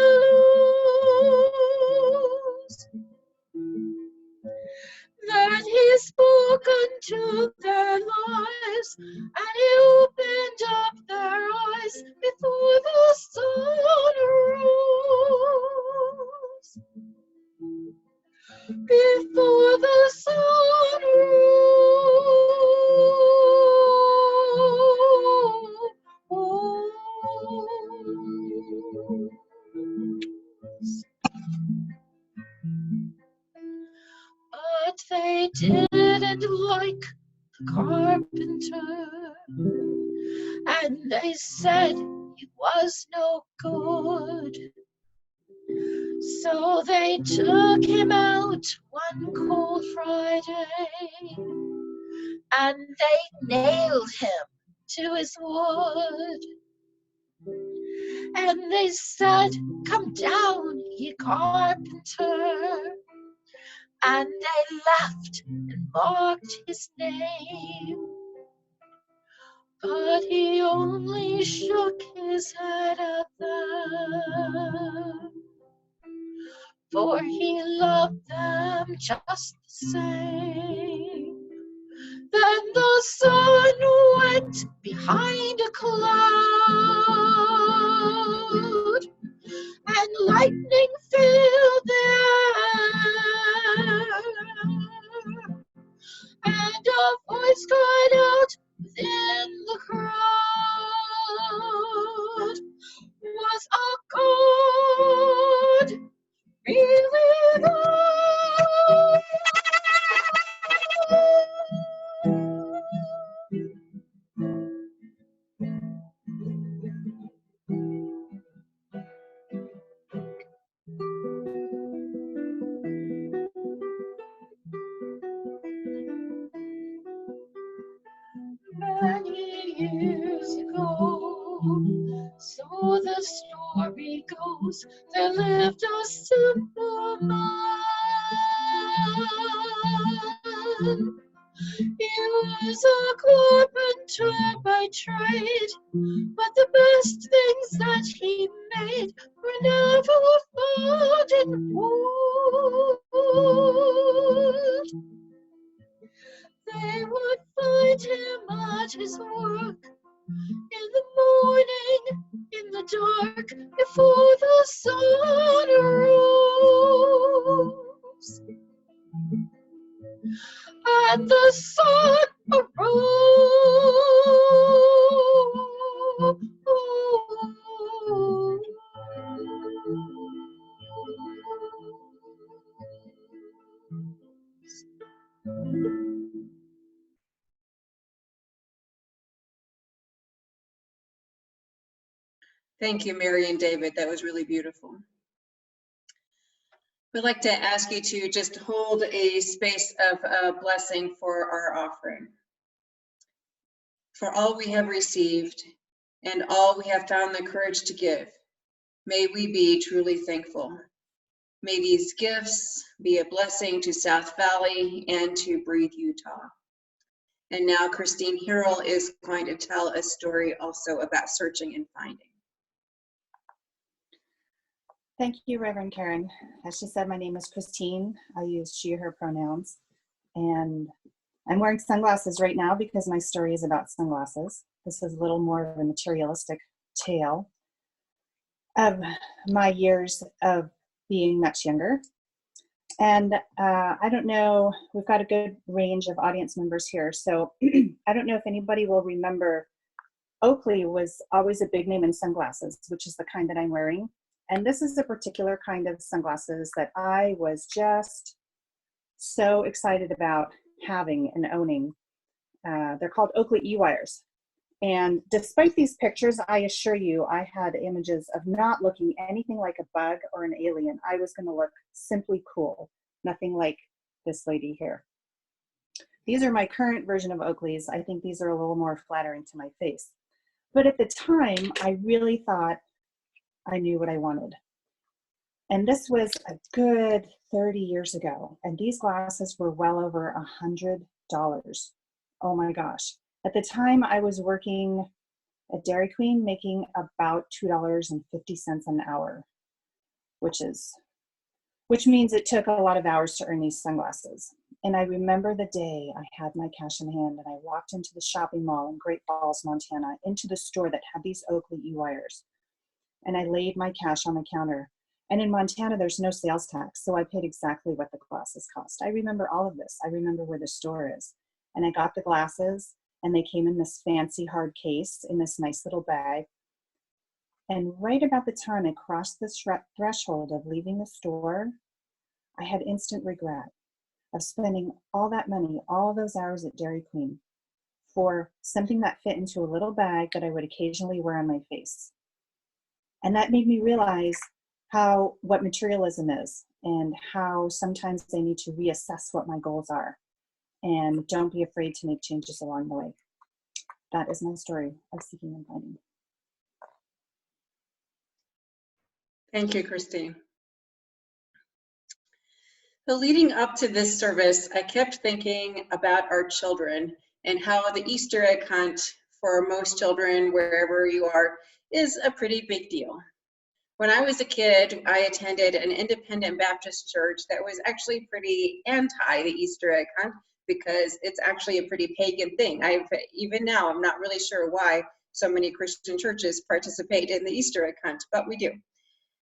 That he spoke unto their lives, and he opened up their eyes before the sun rose. Before the sun rose. But they didn't like the carpenter, and they said he was no good. So they took him out one cold Friday, and they nailed him to his wood. And they said, "Come down, ye carpenter." And they laughed and mocked his name. But he only shook his head at them, for he loved them just the same. Then the sun went behind a cloud, and lightning filled the air, and a voice cried out within the crowd, "Was a God really God?" Many years ago, so the story goes, there lived a simple man. He was a carpenter by trade, but the best things that he made were never abandoned world. They would find him at his work in the morning, in the dark, before the sun rose. And the sun arose. Thank you, Mary and David. That was really beautiful. We'd like to ask you to just hold a space of blessing for our offering. For all we have received and all we have found the courage to give, may we be truly thankful. May these gifts be a blessing to South Valley and to Breathe, Utah. And now Christine Harrell is going to tell a story also about searching and finding. Thank you, Reverend Karen. As she said, my name is Christine. I use she, her pronouns. And I'm wearing sunglasses right now because my story is about sunglasses. This is a little more of a materialistic tale of my years of being much younger. And I don't know, we've got a good range of audience members here. So I don't know if anybody will remember, Oakley was always a big name in sunglasses, which is the kind that I'm wearing. And this is a particular kind of sunglasses that I was just so excited about having and owning. They're called Oakley E-Wires. And despite these pictures, I assure you, I had images of not looking anything like a bug or an alien. I was going to look simply cool, nothing like this lady here. These are my current version of Oakleys. I think these are a little more flattering to my face. But at the time, I really thought I knew what I wanted. And this was a good 30 years ago. And these glasses were well over $100. Oh my gosh. At the time, I was working at Dairy Queen making about $2.50 an hour, which means it took a lot of hours to earn these sunglasses. And I remember the day I had my cash in hand and I walked into the shopping mall in Great Falls, Montana, into the store that had these Oakley E-Wires. And I laid my cash on the counter. And in Montana, there's no sales tax, so I paid exactly what the glasses cost. I remember all of this. I remember where the store is. And I got the glasses, and they came in this fancy hard case in this nice little bag. And right about the time I crossed the threshold of leaving the store, I had instant regret of spending all that money, all those hours at Dairy Queen for something that fit into a little bag that I would occasionally wear on my face. And that made me realize what materialism is and how sometimes I need to reassess what my goals are. And don't be afraid to make changes along the way. That is my story of seeking and finding. Thank you, Christine. So leading up to this service, I kept thinking about our children and how the Easter egg hunt for most children, wherever you are, is a pretty big deal. When I was a kid, I attended an independent Baptist church that was actually pretty anti the Easter egg hunt because it's actually a pretty pagan thing. Even now, I'm not really sure why so many Christian churches participate in the Easter egg hunt, but we do.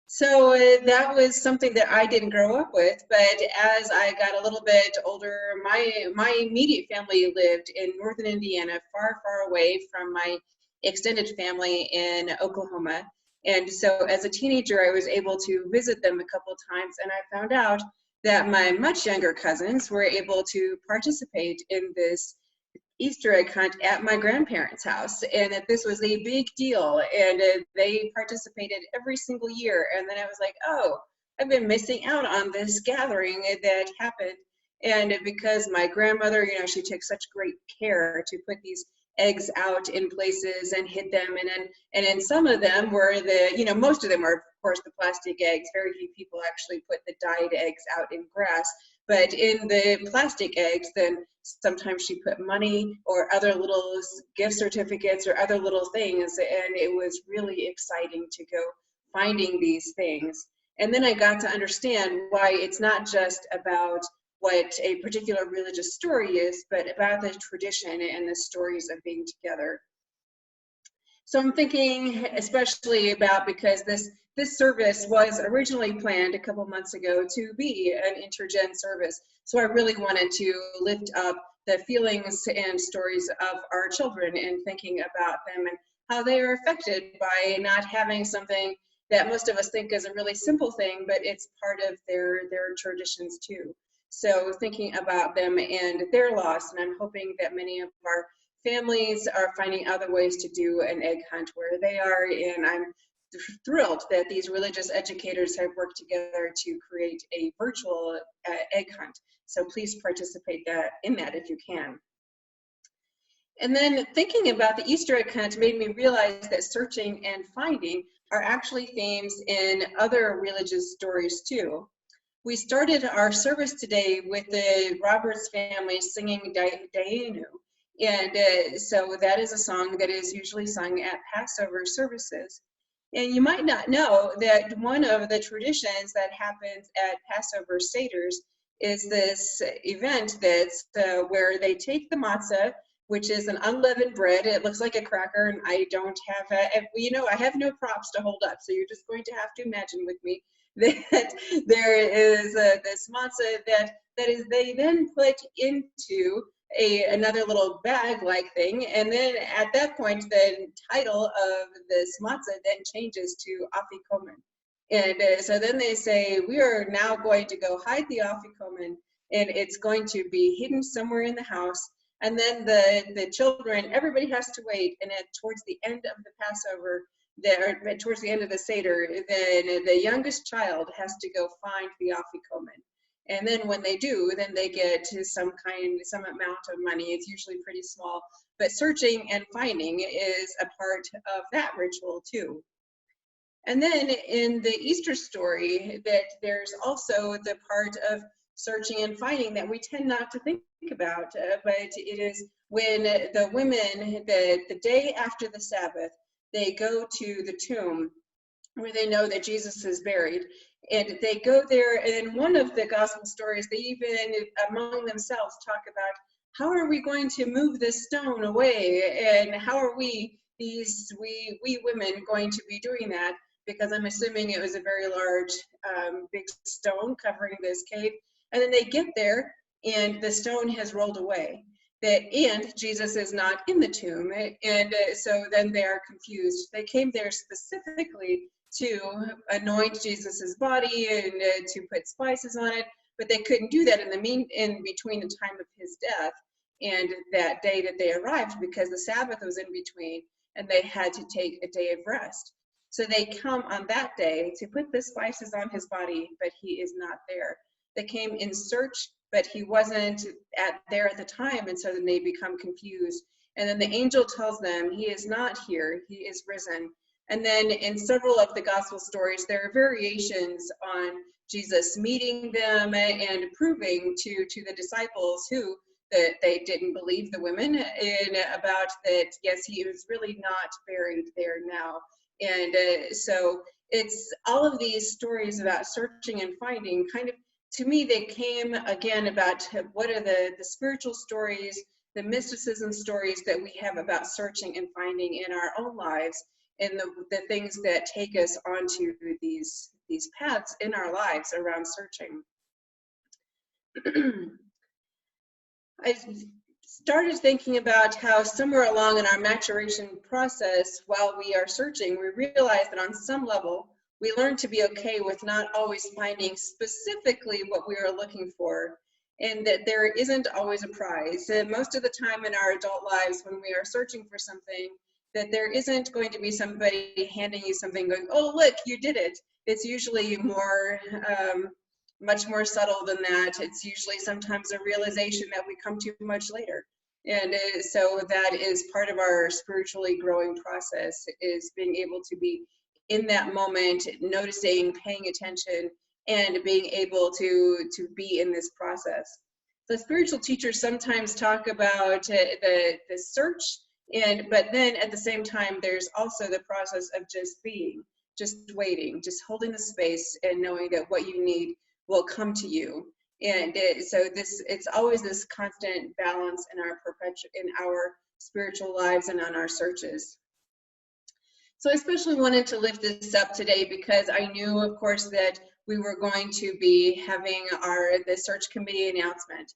So that was something that I didn't grow up with, but as I got a little bit older, my immediate family lived in northern Indiana, far, far away from my extended family in Oklahoma. And so as a teenager, I was able to visit them a couple of times, and I found out that my much younger cousins were able to participate in this Easter egg hunt at my grandparents' house, and that this was a big deal, and they participated every single year. And then I was like, oh, I've been missing out on this gathering that happened. And because my grandmother, she took such great care to put these eggs out in places and hid them, and then some of them were most of them are, of course, the plastic eggs. Very few people actually put the dyed eggs out in grass. But in the plastic eggs, then sometimes she put money or other little gift certificates or other little things, and it was really exciting to go finding these things. And then I got to understand why it's not just about what a particular religious story is, but about the tradition and the stories of being together. So I'm thinking especially about, because this service was originally planned a couple months ago to be an intergen service. So I really wanted to lift up the feelings and stories of our children and thinking about them and how they are affected by not having something that most of us think is a really simple thing, but it's part of their traditions too. So thinking about them and their loss, and I'm hoping that many of our families are finding other ways to do an egg hunt where they are, and I'm thrilled that these religious educators have worked together to create a virtual egg hunt. So please participate in that if you can. And then thinking about the Easter egg hunt made me realize that searching and finding are actually themes in other religious stories too. We started our service today with the Roberts family singing Dayenu. And so that is a song that is usually sung at Passover services. And you might not know that one of the traditions that happens at Passover Seders is this event that's where they take the matzah, which is an unleavened bread. It looks like a cracker, and I don't have, I have no props to hold up, so you're just going to have to imagine with me that there is this matzah that they then put into another little bag-like thing, and then at that point, the title of this matzah then changes to afikomen. And so then they say, we are now going to go hide the afikomen, and it's going to be hidden somewhere in the house. And then the children, everybody has to wait, and towards the end of the Passover, towards the end of the Seder, then the youngest child has to go find the afikomen. And then when they do, then they get some amount of money. It's usually pretty small, but searching and finding is a part of that ritual too. And then in the Easter story, that there's also the part of searching and finding that we tend not to think about, but it is when the women, the day after the Sabbath, they go to the tomb where they know that Jesus is buried. And they go there, and in one of the gospel stories, they even among themselves talk about, how are we going to move this stone away? And how are we women going to be doing that? Because I'm assuming it was a very large, big stone covering this cave. And then they get there, and the stone has rolled away. And Jesus is not in the tomb. And so then they are confused. They came there specifically to anoint Jesus's body and to put spices on it, but they couldn't do that in between the time of his death and that day that they arrived, because the Sabbath was in between and they had to take a day of rest. So they come on that day to put the spices on his body, but he is not there. They came in search, but he wasn't there at the time, and so then they become confused. And then the angel tells them, he is not here, he is risen. And then in several of the gospel stories, there are variations on Jesus meeting them and proving to the disciples that they didn't believe the women, and about that, yes, he was really not buried there now. And so it's all of these stories about searching and finding, kind of, to me, they came again about what are the spiritual stories, the mysticism stories that we have about searching and finding in our own lives, and the things that take us onto these paths in our lives around searching. I started thinking about how somewhere along in our maturation process, while we are searching, we realize that on some level, we learn to be okay with not always finding specifically what we are looking for, and that there isn't always a prize. And most of the time in our adult lives, when we are searching for something, that there isn't going to be somebody handing you something going, oh, look, you did it. It's usually more, much more subtle than that. It's usually sometimes a realization that we come to much later. And so that is part of our spiritually growing process, is being able to be in that moment, noticing, paying attention, and being able to be in this process. The spiritual teachers sometimes talk about the search, but then at the same time, there's also the process of just being. just waiting, just holding the space and knowing that what you need will come to you. And it's always this constant balance in our spiritual lives and on our searches. So I especially wanted to lift this up today because I knew, of course, that we were going to be having the search committee announcement.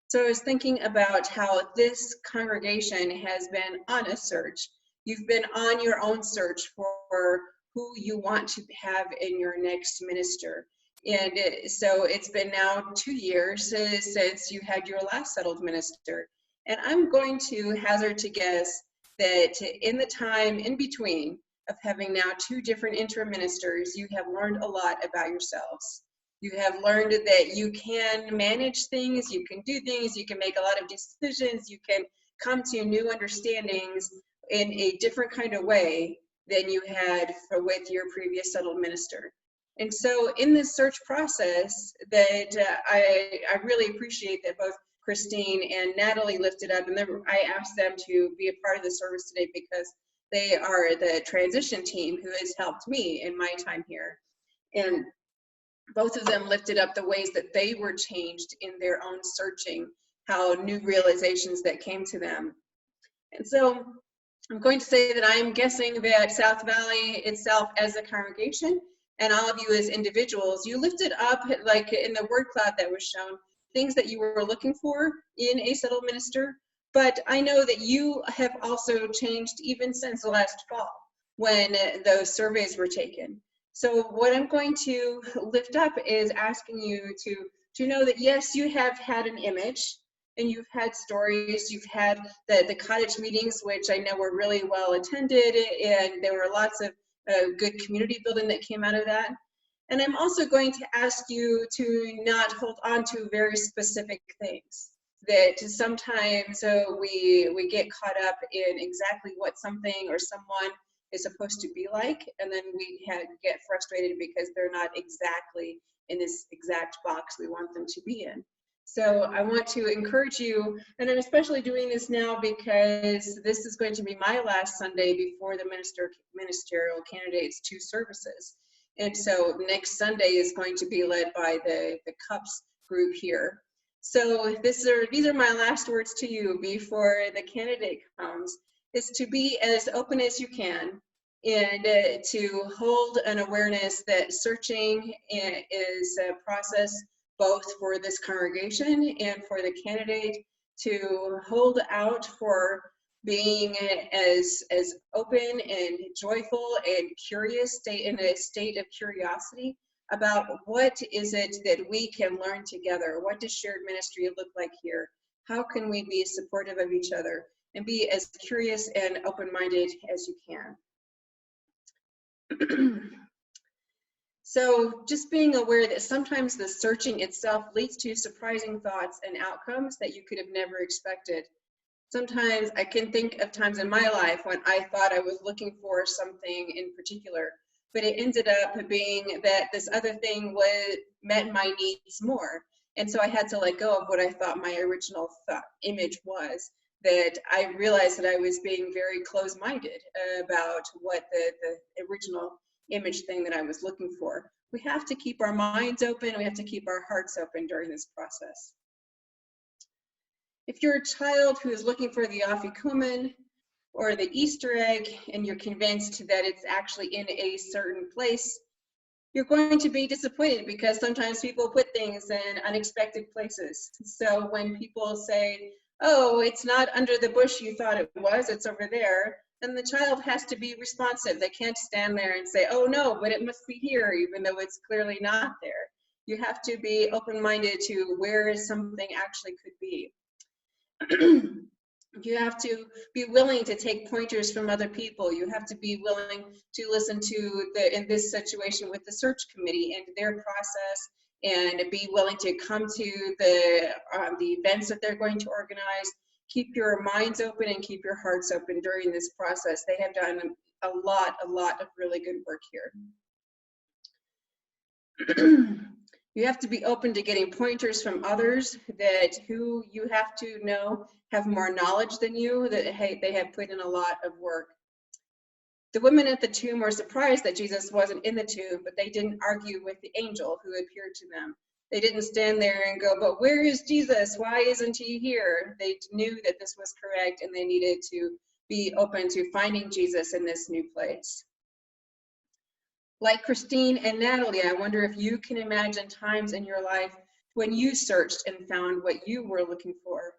So I was thinking about how this congregation has been on a search. You've been on your own search for who you want to have in your next minister. And so it's been now 2 years since you had your last settled minister. And I'm going to hazard to guess that in the time in between of having now 2 different interim ministers, you have learned a lot about yourselves. You have learned that you can manage things, you can do things, you can make a lot of decisions, you can come to new understandings in a different kind of way than you had with your previous settled minister. And so in this search process that I really appreciate that both Christine and Natalie lifted up, and I asked them to be a part of the service today because they are the transition team who has helped me in my time here. And both of them lifted up the ways that they were changed in their own searching, how new realizations that came to them. And so I'm going to say that I'm guessing that South Valley itself as a congregation and all of you as individuals, you lifted up, like in the word cloud that was shown, things that you were looking for in a settled minister. But I know that you have also changed even since the last fall when those surveys were taken. So what I'm going to lift up is asking you to know that yes, you have had an image and you've had stories, you've had the cottage meetings, which I know were really well attended, and there were lots of good community building that came out of that. And I'm also going to ask you to not hold on to very specific things. That sometimes we get caught up in exactly what something or someone is supposed to be like, and then we get frustrated because they're not exactly in this exact box we want them to be in. So I want to encourage you, and I'm especially doing this now because this is going to be my last Sunday before the ministerial candidates 2 services. And so next Sunday is going to be led by the CUPS group here. So these are my last words to you before the candidate comes, is to be as open as you can and to hold an awareness that searching is a process both for this congregation and for the candidate, to hold out for being as open and joyful and curious, stay in a state of curiosity about what is it that we can learn together. What does shared ministry look like here? How can we be supportive of each other and be as curious and open-minded as you can? So just being aware that sometimes the searching itself leads to surprising thoughts and outcomes that you could have never expected. Sometimes I can think of times in my life when I thought I was looking for something in particular, but it ended up being that this other thing met my needs more. And so I had to let go of what I thought my original image was, that I realized that I was being very close-minded about what the original image thing that I was looking for. We have to keep our minds open, we have to keep our hearts open during this process. If you're a child who is looking for the afikumen or the Easter egg and you're convinced that it's actually in a certain place, you're going to be disappointed because sometimes people put things in unexpected places. So when people say, oh, it's not under the bush you thought it was, it's over there, then the child has to be responsive. They can't stand there and say, oh no, but it must be here, even though it's clearly not there. You have to be open-minded to where something actually could be. You have to be willing to take pointers from other people. You have to be willing to listen to in this situation with the search committee and their process, and be willing to come to the events that they're going to organize. Keep your minds open and keep your hearts open during this process. They have done a lot of really good work here. You have to be open to getting pointers from others that who you have to know have more knowledge than you, that hey, they have put in a lot of work. The women at the tomb were surprised that Jesus wasn't in the tomb, but they didn't argue with the angel who appeared to them. They didn't stand there and go, but where is Jesus? Why isn't he here? They knew that this was correct and they needed to be open to finding Jesus in this new place. Like Christine and Natalie, I wonder if you can imagine times in your life when you searched and found what you were looking for.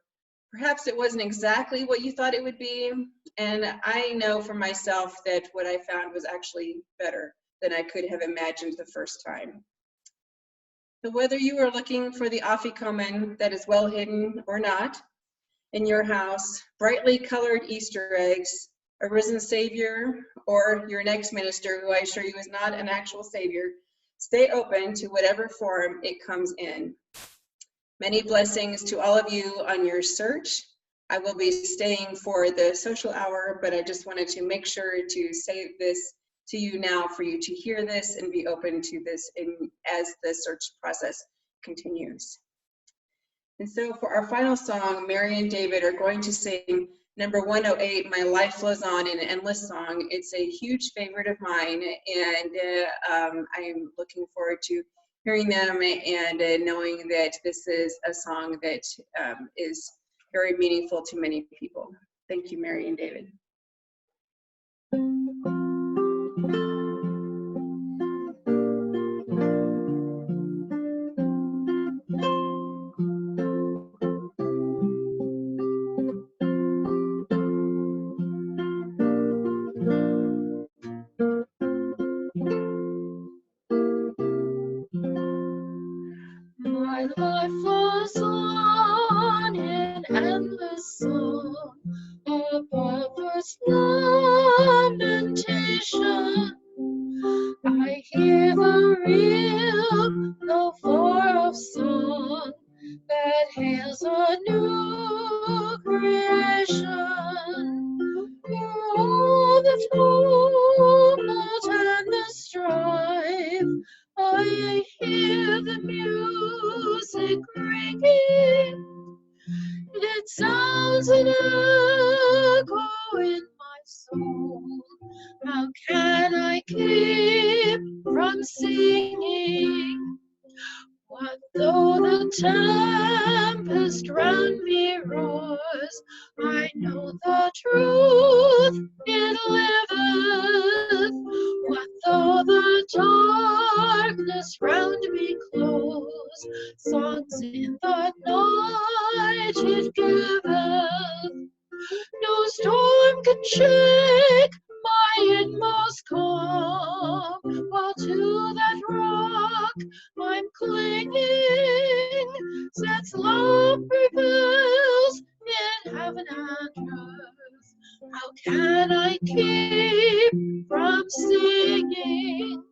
Perhaps it wasn't exactly what you thought it would be, and I know for myself that what I found was actually better than I could have imagined the first time. So whether you are looking for the afikomen that is well hidden or not in your house, brightly colored Easter eggs, a risen Savior, or your next minister, who I assure you is not an actual Savior, stay open to whatever form it comes in. Many blessings to all of you on your search. I will be staying for the social hour, but I just wanted to make sure to say this to you now for you to hear this and be open to this as the search process continues. And so for our final song, Mary and David are going to sing number 108, My Life Flows On, in an endless song. It's a huge favorite of mine, and I am looking forward to hearing them and knowing that this is a song that is very meaningful to many people. Thank you, Mary and David. My life flows on in endless song above earth's lamentation. I hear the real, the far off song that hails a new creation. For all the tumult and the strife, I hear the music ringing. It sounds an echo in my soul. How can I keep from singing? What though the tempest round me roars? I know the truth, it liveth. What though the darkness round me close? Songs in the night it giveth. No storm can shake my inmost calm, while to that rock I'm clinging, since love prevails in heaven and earth. How can I keep from singing?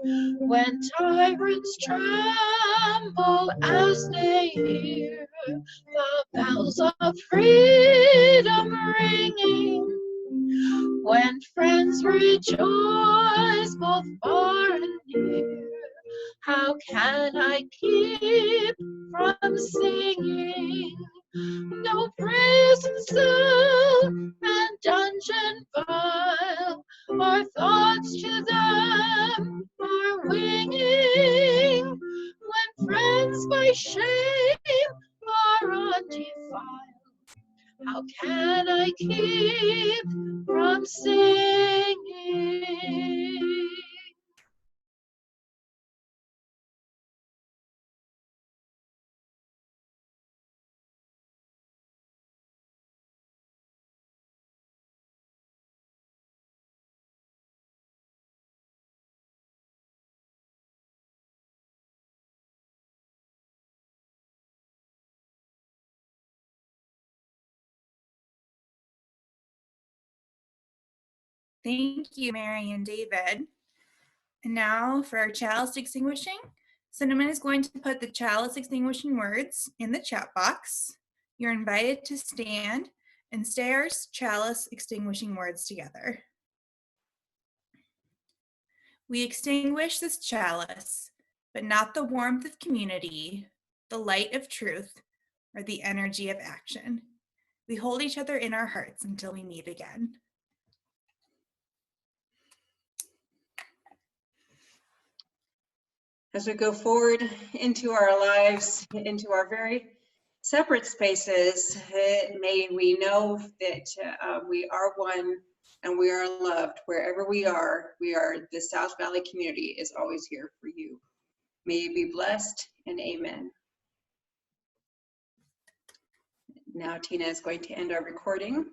When tyrants tremble as they hear the bells of freedom ringing, when friends rejoice both far and near, how can I keep from singing? No prison cell and dungeon vile, our thoughts to them are winging, when friends by shame are undefiled. How can I keep from singing? Thank you, Mary and David. And now for our chalice extinguishing. Cinnamon is going to put the chalice extinguishing words in the chat box. You're invited to stand and say our chalice extinguishing words together. We extinguish this chalice, but not the warmth of community, the light of truth, or the energy of action. We hold each other in our hearts until we meet again. As we go forward into our lives, into our very separate spaces, may we know that we are one and we are loved. Wherever we are, the South Valley community is always here for you. May you be blessed, and amen. Now Tina is going to end our recording.